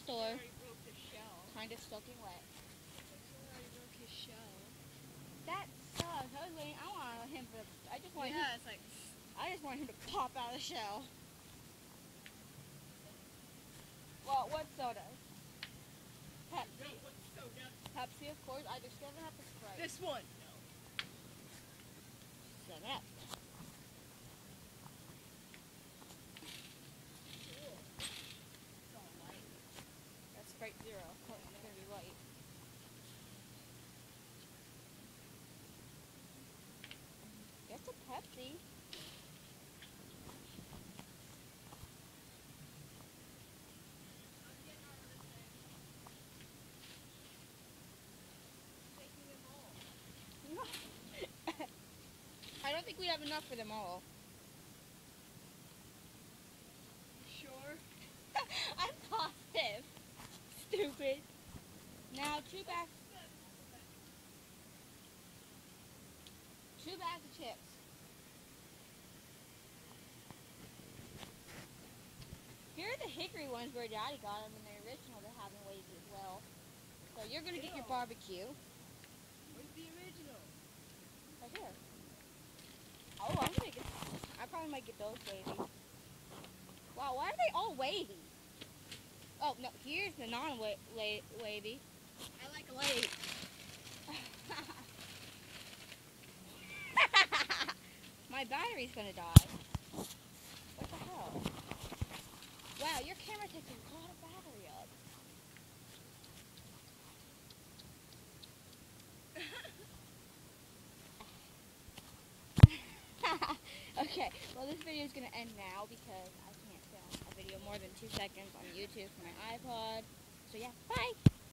store. He already broke the shell. Kind of soaking wet. He already broke his shell. That sucks. I was waiting. I want him to. I just want him. Yeah, it's like. I just want him to pop out of the shell. Well, what soda? Pepsi. What soda? Pepsi, of course. I just gonna have to Sprite. This one. 7-Up. That's Sprite Zero. It's gonna be light. That's a Pepsi. I don't think we have enough for them all. Sure. I'm positive. Stupid. Now 2 bags. 2 bags of chips. Here are the hickory ones where Daddy got them in the original that have them wavy as well. So you're gonna get your barbecue. Where's the original? Right here. Oh, I'm gonna get. I probably might get those wavy. Wow, why are they all wavy? Oh no, here's the non-wavy. I like late. My battery's gonna die. What the hell? Wow, your camera takes a lot of battery up. Okay, well this video is gonna end now because I can't film a video more than 2 seconds on YouTube for my iPod. So yeah, bye!